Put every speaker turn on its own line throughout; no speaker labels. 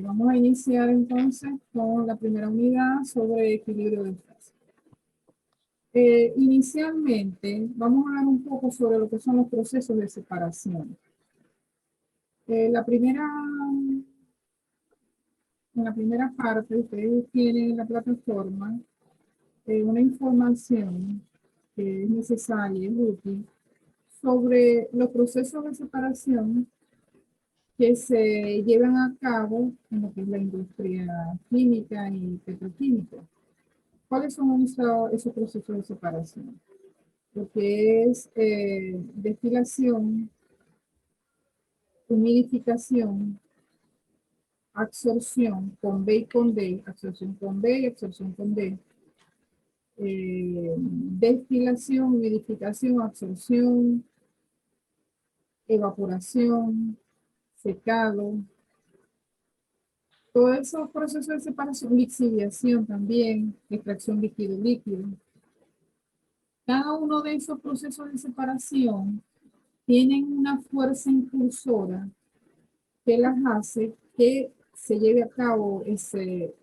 Vamos a iniciar entonces con la primera unidad sobre equilibrio de fase. Inicialmente, vamos a hablar un poco sobre lo que son los procesos de separación. En la primera parte, ustedes tienen en la plataforma una información que es necesaria y es útil sobre los procesos de separación que se llevan a cabo en lo que es la industria química y petroquímica. ¿Cuáles son esos procesos de separación? Lo que es destilación, humidificación, absorción con B y con D, absorción con B y absorción con D, destilación, humidificación, absorción, evaporación, secado, todos esos procesos de separación, lixiviación también, extracción líquido-líquido. Cada uno de esos procesos de separación tienen una fuerza impulsora que las hace que se lleve a cabo ese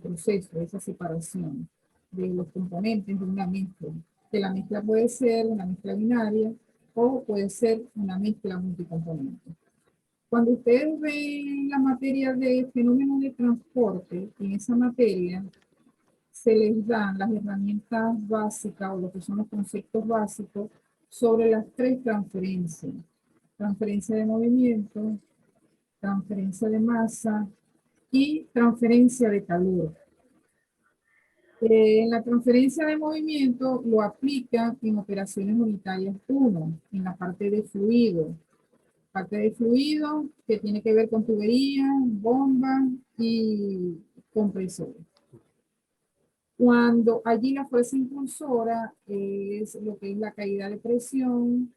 proceso, esa separación de los componentes de una mezcla. Que la mezcla puede ser una mezcla binaria o puede ser una mezcla multicomponente. Cuando ustedes ven la materia de fenómenos de transporte, en esa materia se les dan las herramientas básicas o lo que son los conceptos básicos sobre las tres transferencias. Transferencia de movimiento, transferencia de masa y transferencia de calor. En la transferencia de movimiento lo aplican en operaciones unitarias 1, en la parte de fluido. Parte de fluido que tiene que ver con tubería, bomba y compresores. Cuando allí la fuerza impulsora es lo que es la caída de presión,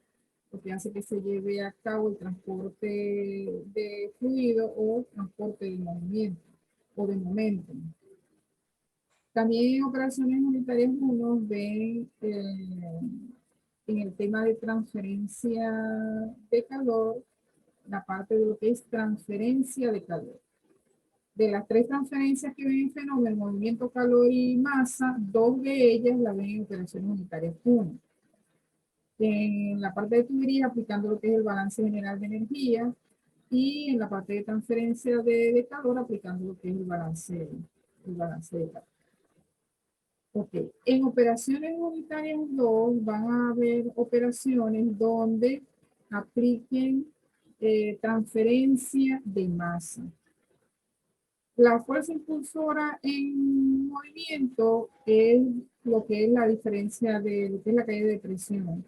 lo que hace que se lleve a cabo el transporte de fluido o transporte de movimiento o de momento. También en operaciones unitarias 1 ven en el tema de transferencia de calor, la parte de lo que es transferencia de calor. De las tres transferencias que ven en fenómeno, movimiento, calor y masa, dos de ellas la ven en operaciones unitarias 1. En la parte de tubería, aplicando lo que es el balance general de energía, y en la parte de transferencia de calor, aplicando lo que es el balance de calor. Ok, en operaciones unitarias 2 van a haber operaciones donde apliquen transferencia de masa. La fuerza impulsora en movimiento es lo que es la diferencia de lo que es la caída de presión.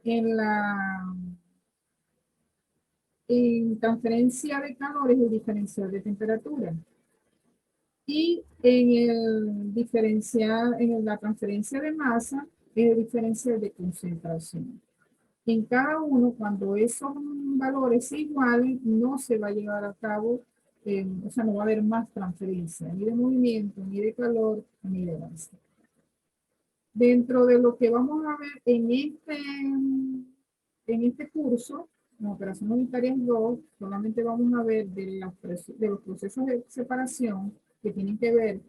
En transferencia de calor es el diferencial de temperatura. Y en la transferencia de masa es el diferencial de concentración. En cada uno, cuando esos valores iguales, no se va a llevar a cabo, o sea, no va a haber más transferencia, ni de movimiento, ni de calor, ni de masa. Dentro de lo que vamos a ver en este curso, en Operación Unitarias 2, solamente vamos a ver de los procesos de separación que tienen que ver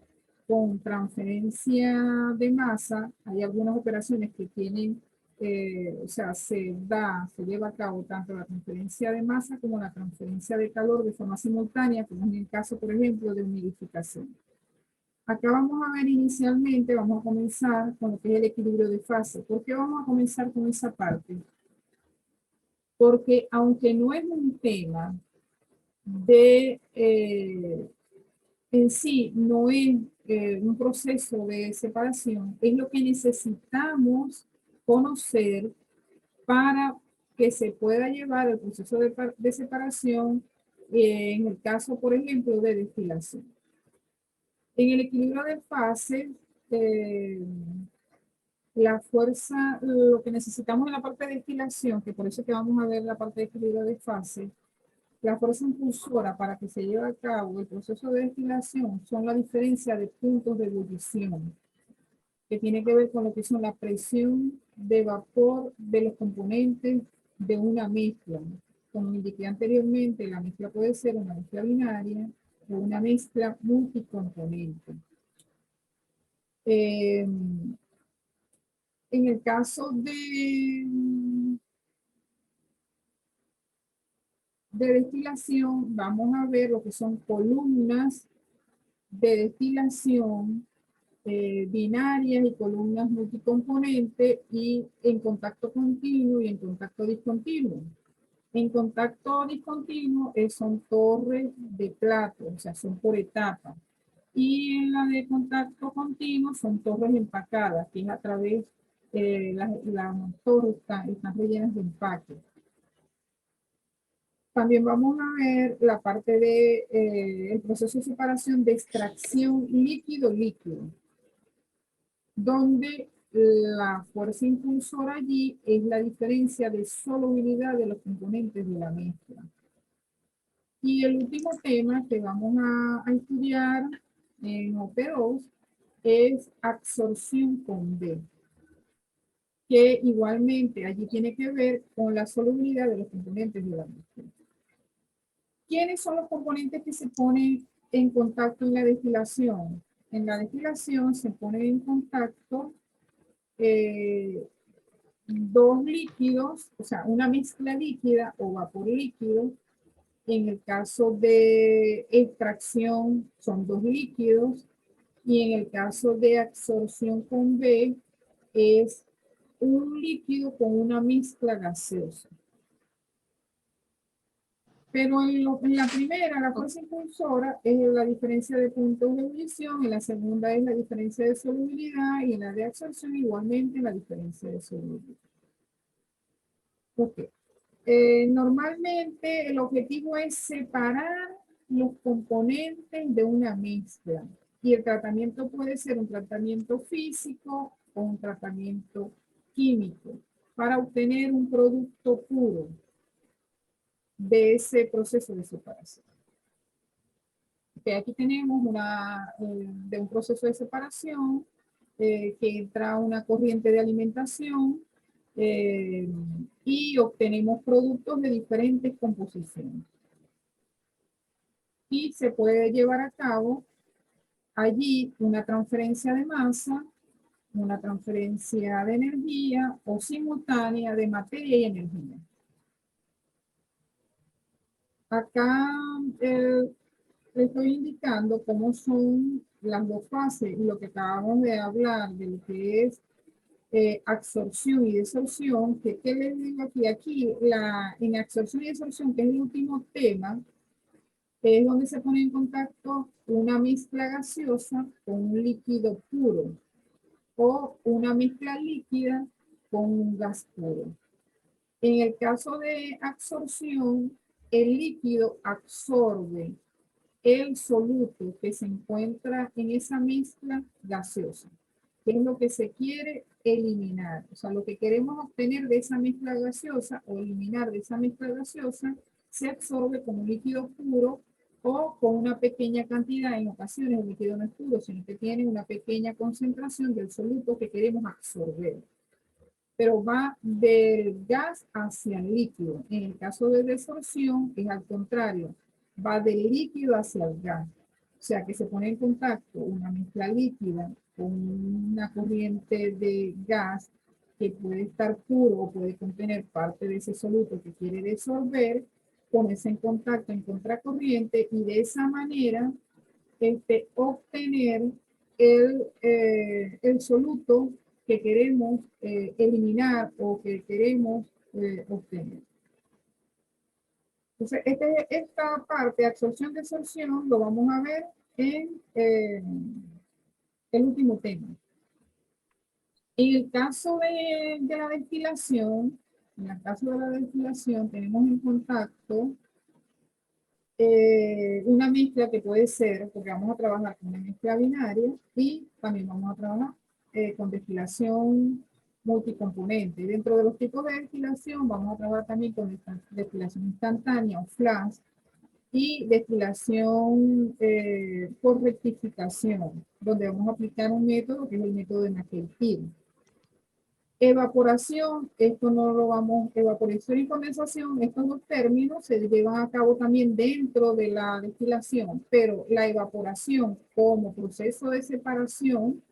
con transferencia de masa. Hay algunas operaciones que tienen, o sea, se lleva a cabo tanto la transferencia de masa como la transferencia de calor de forma simultánea, como en el caso, por ejemplo, de humidificación. Acá vamos a ver inicialmente, vamos a comenzar con lo que es el equilibrio de fase. ¿Por qué vamos a comenzar con esa parte? Porque aunque no es un tema de, en sí, no es un proceso de separación, es lo que necesitamos conocer para que se pueda llevar el proceso de separación en el caso, por ejemplo, de destilación. En el equilibrio de fase, la fuerza, lo que necesitamos en la parte de destilación, que por eso que vamos a ver la parte de equilibrio de fase, la fuerza impulsora para que se lleve a cabo el proceso de destilación son la diferencia de puntos de ebullición, que tiene que ver con lo que son la presión de vapor de los componentes de una mezcla. Como indiqué anteriormente, la mezcla puede ser una mezcla binaria o una mezcla multicomponente. En el caso de destilación, vamos a ver lo que son columnas de destilación binarias y columnas multicomponentes y en contacto continuo y en contacto discontinuo. En contacto discontinuo son torres de plato, o sea, son por etapas. Y en la de contacto continuo son torres empacadas, que es a través, las torres están rellenas de empaque. También vamos a ver la parte de el proceso de separación de extracción líquido-líquido, donde la fuerza impulsora allí es la diferencia de solubilidad de los componentes de la mezcla. Y el último tema que vamos a estudiar en OP2 es absorción con B, que igualmente allí tiene que ver con la solubilidad de los componentes de la mezcla. ¿Quiénes son los componentes que se ponen en contacto en la destilación? En la destilación se ponen en contacto dos líquidos, o sea, una mezcla líquida o vapor líquido. En el caso de extracción son dos líquidos y en el caso de absorción con B es un líquido con una mezcla gaseosa. Pero en la primera, la fuerza impulsora es la diferencia de puntos de ebullición, en la segunda es la diferencia de solubilidad y en la de absorción igualmente la diferencia de solubilidad. Ok. Normalmente el objetivo es separar los componentes de una mezcla y el tratamiento puede ser un tratamiento físico o un tratamiento químico para obtener un producto puro de ese proceso de separación. Okay, aquí tenemos de un proceso de separación que entra una corriente de alimentación y obtenemos productos de diferentes composiciones. Y se puede llevar a cabo allí una transferencia de masa, una transferencia de energía o simultánea de materia y energía. Acá le estoy indicando cómo son las dos fases y lo que acabamos de hablar de lo que es absorción y desorción, que ¿qué les digo aquí? Aquí, en absorción y desorción, que es el último tema, es donde se pone en contacto una mezcla gaseosa con un líquido puro o una mezcla líquida con un gas puro. En el caso de absorción, el líquido absorbe el soluto que se encuentra en esa mezcla gaseosa, que es lo que se quiere eliminar. O sea, lo que queremos obtener de esa mezcla gaseosa o eliminar de esa mezcla gaseosa se absorbe como líquido puro o con una pequeña cantidad. En ocasiones el líquido no es puro, sino que tiene una pequeña concentración del soluto que queremos absorber. Pero va del gas hacia el líquido. En el caso de desorción es al contrario, va del líquido hacia el gas. O sea que se pone en contacto una mezcla líquida con una corriente de gas que puede estar puro o puede contener parte de ese soluto que quiere disolver, ponerse en contacto en contracorriente y de esa manera obtener el soluto que queremos eliminar o que queremos obtener. Entonces, esta parte, absorción-desorción, lo vamos a ver en el último tema. En el caso de la destilación, tenemos en contacto una mezcla que puede ser, porque vamos a trabajar con una mezcla binaria y también vamos a trabajar con destilación multicomponente. Dentro de los tipos de destilación vamos a trabajar también con destilación instantánea o flash y destilación por rectificación, donde vamos a aplicar un método que es el método de Nakeltil. Evaporación, esto no lo vamos, evaporación y condensación, estos dos términos se llevan a cabo también dentro de la destilación, pero la evaporación como proceso de separación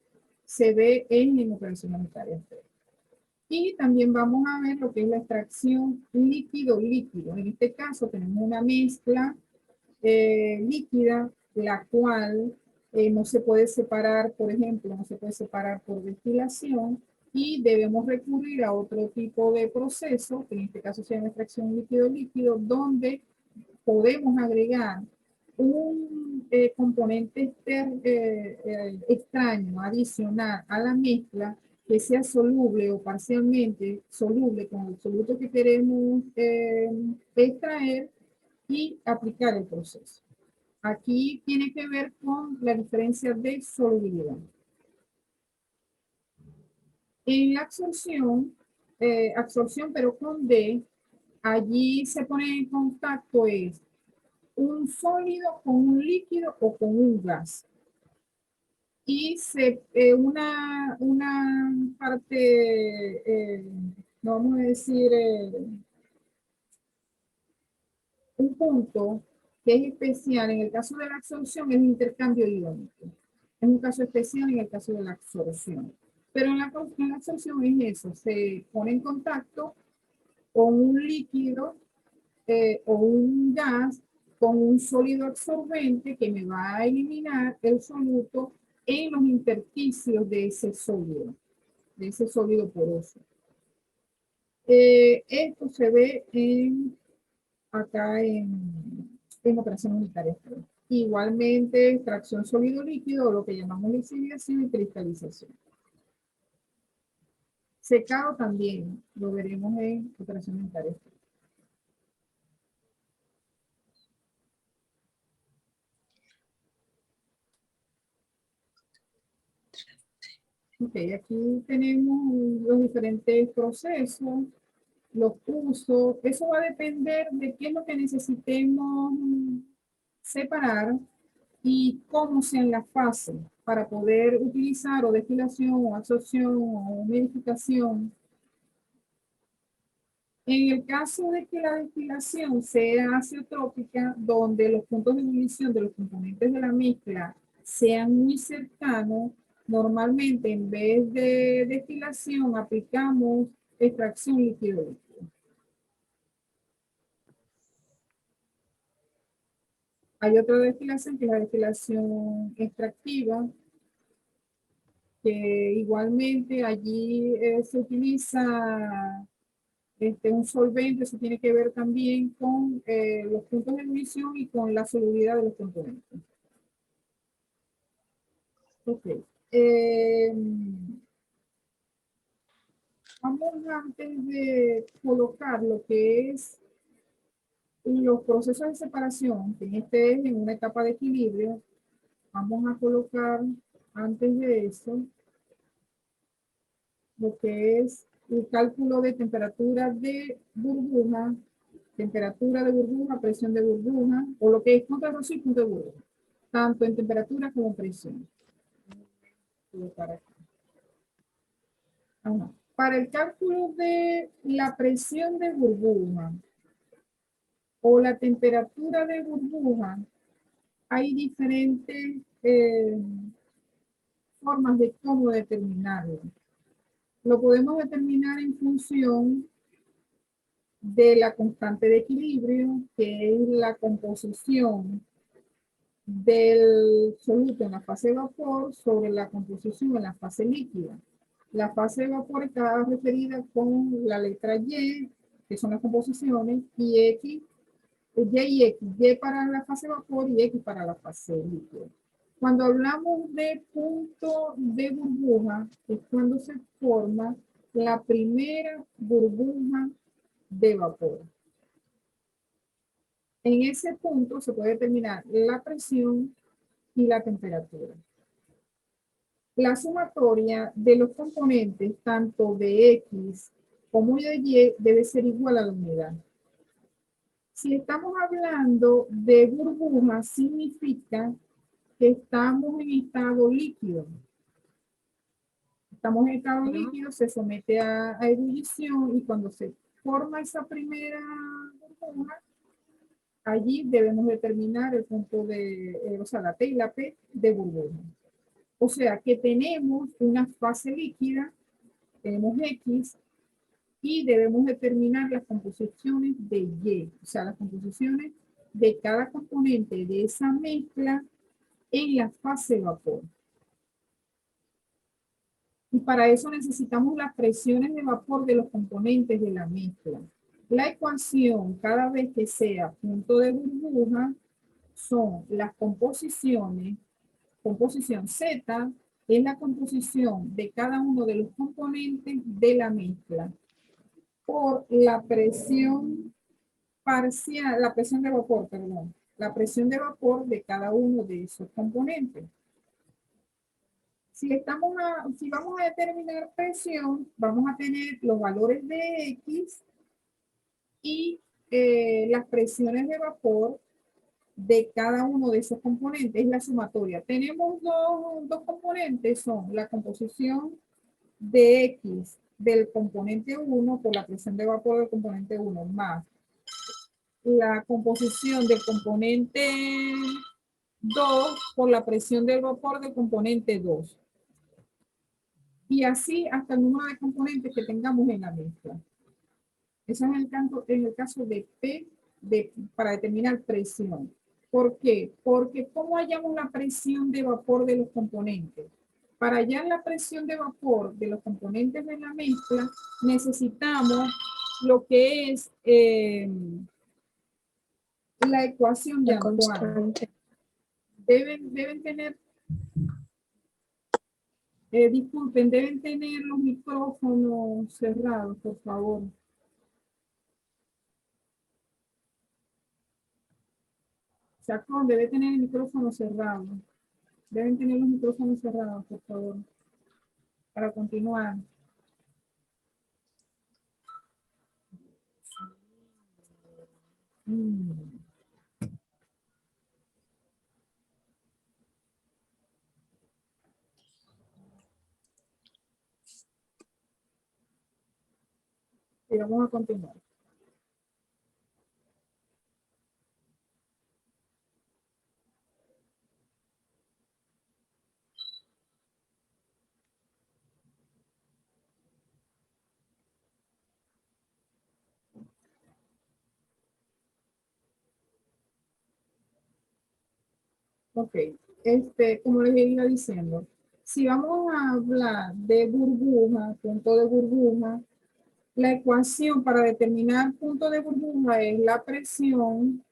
se ve en operación unitaria. Y también vamos a ver lo que es la extracción líquido-líquido. En este caso tenemos una mezcla líquida, la cual no se puede separar, por ejemplo, no se puede separar por destilación y debemos recurrir a otro tipo de proceso, que en este caso se llama extracción líquido-líquido, donde podemos agregar un componente extraño, adicional a la mezcla, que sea soluble o parcialmente soluble con el soluto que queremos extraer y aplicar el proceso. Aquí tiene que ver con la diferencia de solubilidad. En la absorción pero con D, allí se pone en contacto es un sólido con un líquido o con un gas. Y una parte, vamos a decir, un punto que es especial en el caso de la absorción es el intercambio iónico. Es un caso especial en el caso de la absorción. Pero en la absorción es eso, se pone en contacto con un líquido o un gas con un sólido absorbente que me va a eliminar el soluto en los intersticios de ese sólido poroso. Esto se ve acá en operación unitaria. Igualmente, extracción sólido-líquido, o lo que llamamos lixiviación y cristalización. Secado también, lo veremos en operación unitaria. Ok, aquí tenemos los diferentes procesos, los usos. Eso va a depender de qué es lo que necesitemos separar y cómo sean las fases para poder utilizar o destilación o absorción o humidificación. En el caso de que la destilación sea azeotrópica, donde los puntos de ebullición de los componentes de la mezcla sean muy cercanos, normalmente en vez de destilación aplicamos extracción líquido-líquido. Hay otra destilación que es la destilación extractiva, que igualmente allí se utiliza un solvente, eso tiene que ver también con los puntos de ebullición y con la solubilidad de los componentes. Ok. Eh, Vamos antes de colocar lo que es los procesos de separación, que en este es en una etapa de equilibrio, vamos a colocar antes de eso lo que es el cálculo de temperatura de burbuja, presión de burbuja, o lo que es punto de rocío y punto de burbuja, tanto en temperatura como en presión. Para el cálculo de la presión de burbuja o la temperatura de burbuja, hay diferentes formas de cómo determinarlo. Lo podemos determinar en función de la constante de equilibrio, que es la composición del soluto en la fase de vapor sobre la composición en la fase líquida. La fase de vapor está referida con la letra Y, que son las composiciones, y X, Y y X, Y para la fase de vapor y X para la fase líquida. Cuando hablamos de punto de burbuja, es cuando se forma la primera burbuja de vapor. En ese punto se puede determinar la presión y la temperatura. La sumatoria de los componentes, tanto de X como de Y, debe ser igual a la humedad. Si estamos hablando de burbuja, significa que estamos en estado líquido. Estamos en estado líquido, se somete a ebullición y cuando se forma esa primera burbuja, allí debemos determinar el punto de, o sea, la T y la P de burbuja. O sea que tenemos una fase líquida, tenemos X, y debemos determinar las composiciones de Y, o sea, las composiciones de cada componente de esa mezcla en la fase vapor. Y para eso necesitamos las presiones de vapor de los componentes de la mezcla. La ecuación, cada vez que sea punto de burbuja, son las composiciones, composición Z, es la composición de cada uno de los componentes de la mezcla, por la presión parcial, la presión de vapor, perdón, la presión de vapor de cada uno de esos componentes. Si vamos a determinar presión, vamos a tener los valores de X y las presiones de vapor de cada uno de esos componentes, es la sumatoria. Tenemos dos componentes, son la composición de X del componente 1 por la presión de vapor del componente 1 más la composición del componente 2 por la presión del vapor del componente 2. Y así hasta el número de componentes que tengamos en la mezcla. Eso es en el caso de P para determinar presión. ¿Por qué? Porque ¿cómo hallamos la presión de vapor de los componentes? Para hallar la presión de vapor de los componentes de la mezcla, necesitamos lo que es la ecuación de Antoine. Deben tener, disculpen, deben tener los micrófonos cerrados, por favor. Chacón, debe tener el micrófono cerrado. Deben tener los micrófonos cerrados, por favor, para continuar. Y vamos a continuar. Ok, como les iba diciendo, si vamos a hablar de burbuja, punto de burbuja, la ecuación para determinar punto de burbuja es la presión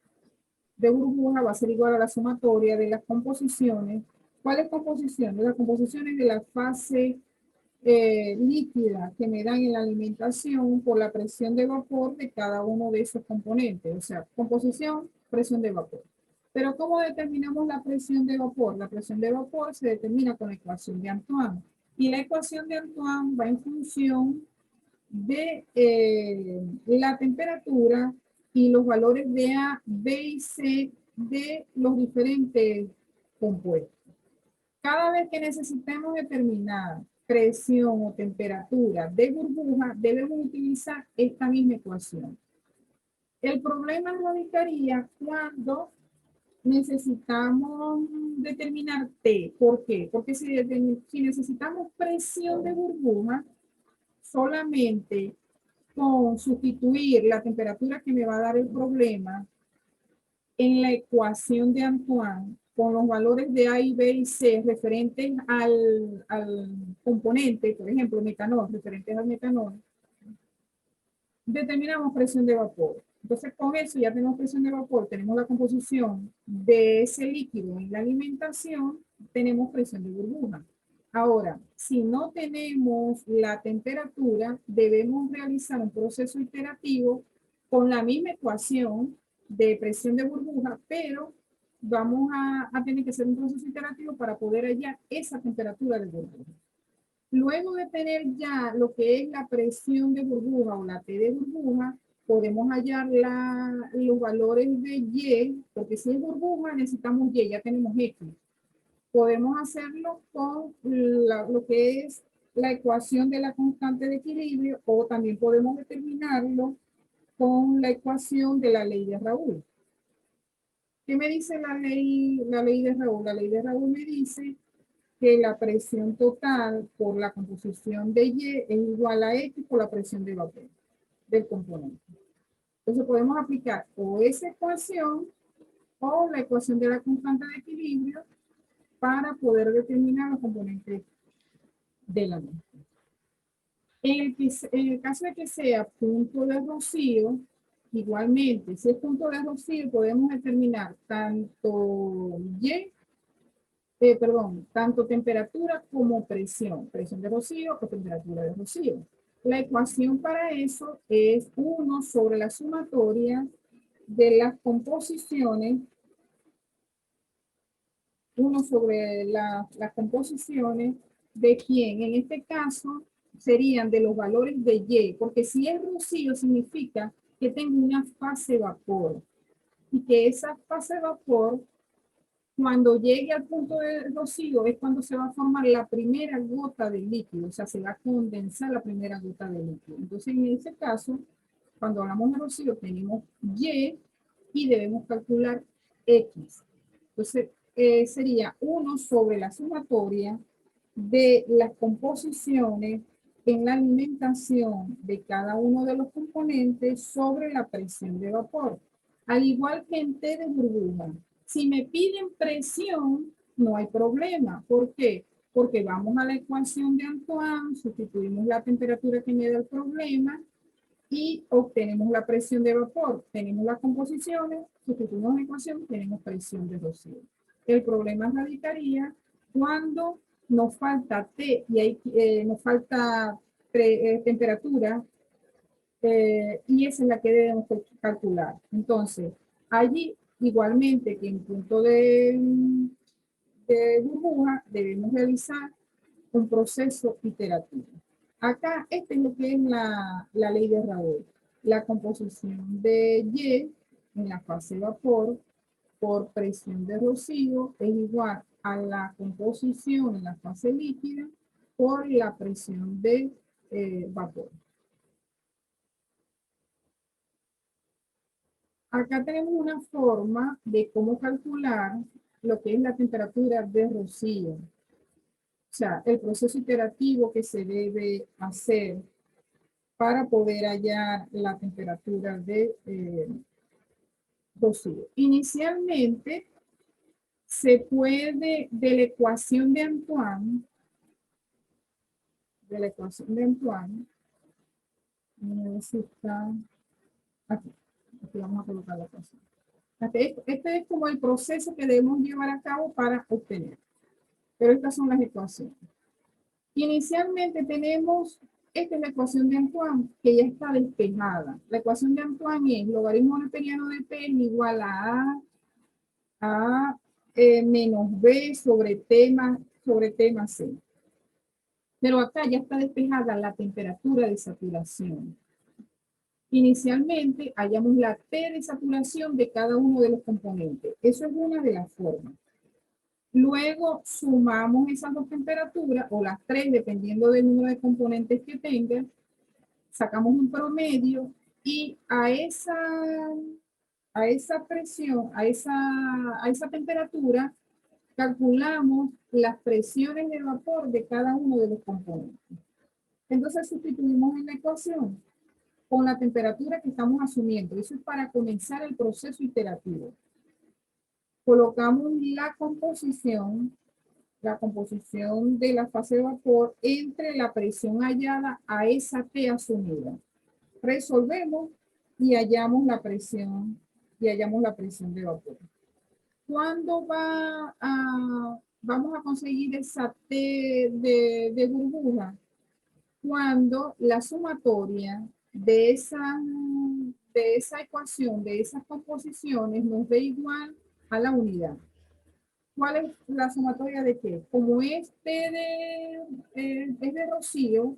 de burbuja va a ser igual a la sumatoria de las composiciones. ¿Cuáles composiciones? Las composiciones de la fase líquida que me dan en la alimentación por la presión de vapor de cada uno de esos componentes. O sea, composición, presión de vapor. Pero ¿cómo determinamos la presión de vapor? La presión de vapor se determina con la ecuación de Antoine. Y la ecuación de Antoine va en función de la temperatura y los valores de A, B y C de los diferentes compuestos. Cada vez que necesitemos determinar presión o temperatura de burbuja, debemos utilizar esta misma ecuación. El problema radicaría cuando necesitamos determinar T. ¿Por qué? Porque si necesitamos presión de burbuja, solamente con sustituir la temperatura que me va a dar el problema en la ecuación de Antoine con los valores de A y B y C referentes al componente, por ejemplo, metanol, referentes al metanol, determinamos presión de vapor. Entonces, con eso ya tenemos presión de vapor, tenemos la composición de ese líquido en la alimentación, tenemos presión de burbuja. Ahora, si no tenemos la temperatura, debemos realizar un proceso iterativo con la misma ecuación de presión de burbuja, pero vamos a tener que hacer un proceso iterativo para poder hallar esa temperatura de burbuja. Luego de tener ya lo que es la presión de burbuja o la T de burbuja, podemos hallar los valores de Y, porque si es burbuja necesitamos Y, ya tenemos X. Podemos hacerlo con lo que es la ecuación de la constante de equilibrio o también podemos determinarlo con la ecuación de la ley de Raoult. ¿Qué me dice la ley de Raoult? La ley de Raoult me dice que la presión total por la composición de Y es igual a X por la presión de vapor del componente. Entonces podemos aplicar o esa ecuación o la ecuación de la constante de equilibrio para poder determinar los componentes de la misma. En el caso de que sea punto de rocío, igualmente, si es punto de rocío, podemos determinar tanto temperatura como presión de rocío o temperatura de rocío. La ecuación para eso es 1 sobre la sumatoria de las composiciones, 1 sobre las composiciones de quién, en este caso serían de los valores de Y, porque si es rocío significa que tengo una fase vapor y que esa fase vapor cuando llegue al punto de rocío es cuando se va a formar la primera gota de líquido, o sea, se va a condensar la primera gota de líquido. Entonces, en ese caso, cuando hablamos de rocío, tenemos Y debemos calcular X. Entonces, sería 1 sobre la sumatoria de las composiciones en la alimentación de cada uno de los componentes sobre la presión de vapor. Al igual que en T de burbuja. Si me piden presión, no hay problema. ¿Por qué? Porque vamos a la ecuación de Antoine, sustituimos la temperatura que me da el problema y obtenemos la presión de vapor. Tenemos las composiciones, sustituimos la ecuación, tenemos presión de rocío. El problema radicaría cuando nos falta T y nos falta temperatura y esa es la que debemos calcular. Entonces, allí, igualmente que en punto de burbuja, debemos realizar un proceso iterativo. Acá, este es lo que es la ley de Raoult. La composición de Y en la fase vapor por presión de rocío es igual a la composición en la fase líquida por la presión de vapor. Acá tenemos una forma de cómo calcular lo que es la temperatura de rocío. O sea, el proceso iterativo que se debe hacer para poder hallar la temperatura de rocío. Inicialmente, se puede, de la ecuación de Antoine, está aquí, aquí vamos a colocar la ecuación. Este es como el proceso que debemos llevar a cabo para obtener. Pero estas son las ecuaciones. Inicialmente tenemos, esta es la ecuación de Antoine, que ya está despejada. La ecuación de Antoine es logaritmo neperiano de P igual a menos B sobre T más C. Pero acá ya está despejada la temperatura de saturación. Inicialmente hallamos la T de saturación de cada uno de los componentes. Eso es una de las formas. Luego sumamos esas dos temperaturas, o las tres, dependiendo del número de componentes que tenga, sacamos un promedio y a esa presión, a esa temperatura, calculamos las presiones de vapor de cada uno de los componentes. Entonces sustituimos en la ecuación con la temperatura que estamos asumiendo. Eso es para comenzar el proceso iterativo. Colocamos la composición de la fase de vapor entre la presión hallada a esa T asumida. Resolvemos y hallamos la presión de vapor. ¿Cuándo vamos a conseguir esa T de burbuja? Cuando la sumatoria de esa ecuación, de esas composiciones, nos dé igual a la unidad. ¿Cuál es la sumatoria de qué? Como es de rocío,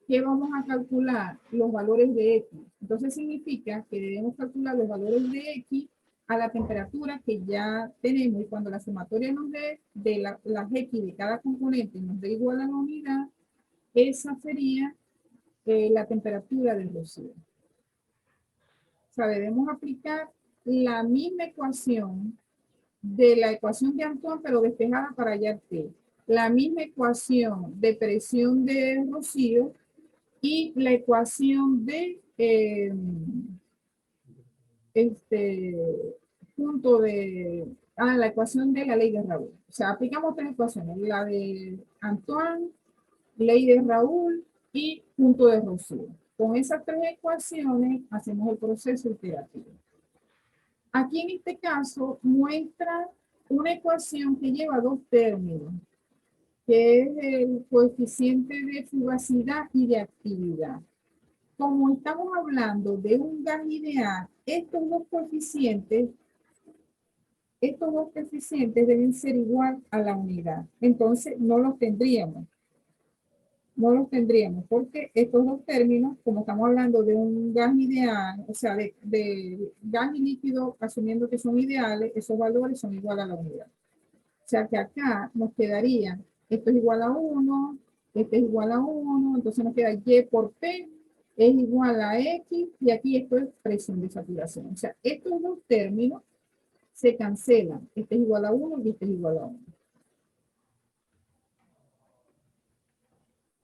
¿qué vamos a calcular? Los valores de X. Entonces significa que debemos calcular los valores de X a la temperatura que ya tenemos. Y cuando la sumatoria nos dé de las X de cada componente nos dé igual a la unidad, esa sería la temperatura del rocío. O sea, debemos aplicar la misma ecuación de la ecuación de Antoine, pero despejada para hallar T. La misma ecuación de presión de rocío y la ecuación de punto de la ecuación de la ley de Raoul. O sea, aplicamos tres ecuaciones, la de Antoine, ley de Raoul y punto de Rocío. Con esas tres ecuaciones hacemos el proceso iterativo. Aquí en este caso muestra una ecuación que lleva dos términos, que es el coeficiente de fugacidad y de actividad. Como estamos hablando de un gas ideal, estos dos coeficientes deben ser igual a la unidad. Entonces no los tendríamos. No los tendríamos porque estos dos términos, como estamos hablando de un gas ideal, o sea, de gas y líquido, asumiendo que son ideales, esos valores son igual a la unidad. O sea que acá nos quedaría, esto es igual a 1, este es igual a 1, entonces nos queda Y por P es igual a X, y aquí esto es presión de saturación. O sea, estos dos términos se cancelan. Este es igual a 1 y este es igual a 1.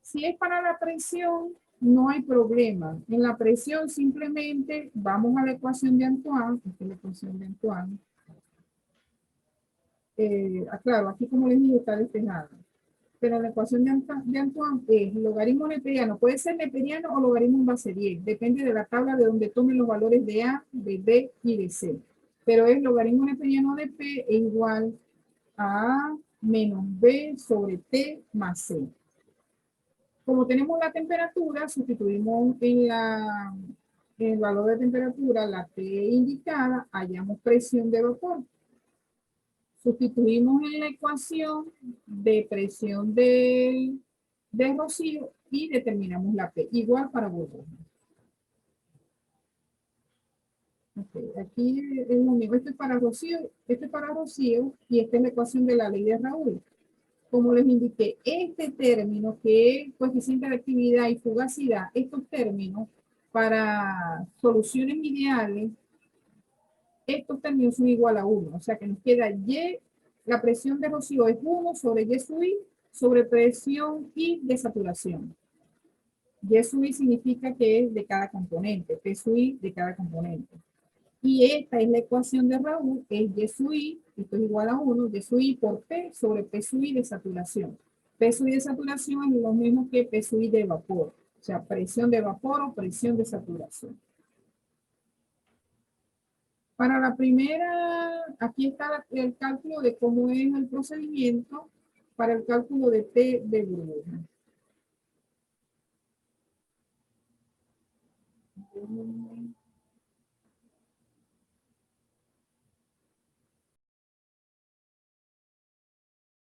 Si es para la presión, no hay problema. En la presión simplemente vamos a la ecuación de Antoine. Esta es la ecuación de Antoine. Claro, aquí como les digo está despejada. Pero la ecuación de Antoine es logaritmo neperiano. Puede ser neperiano o logaritmo en base 10. Depende de la tabla de donde tomen los valores de A, de B y de C. Pero es logaritmo neperiano de P es igual a A menos B sobre T más C. Como tenemos la temperatura, sustituimos en el valor de temperatura la T indicada, hallamos presión de vapor. Sustituimos en la ecuación de presión de rocío y determinamos la P, igual para burbuja. Okay, aquí es lo mismo, este es para rocío y esta es la ecuación de la ley de Raoul. Como les indiqué, este término que es coeficiente de actividad y fugacidad, estos términos para soluciones ideales, estos términos son igual a 1. O sea que nos queda Y, la presión de rocío es 1 sobre Y sub I sobre presión I de saturación. Y sub I significa que es de cada componente, P sub I de cada componente. Y esta es la ecuación de Raoul, es Y sub I, esto es igual a 1, Y sub I por P sobre P sub I de saturación. P sub I de saturación es lo mismo que P sub I de vapor, o sea, presión de vapor o presión de saturación. Para la primera, aquí está el cálculo de cómo es el procedimiento para el cálculo de T de burbuja.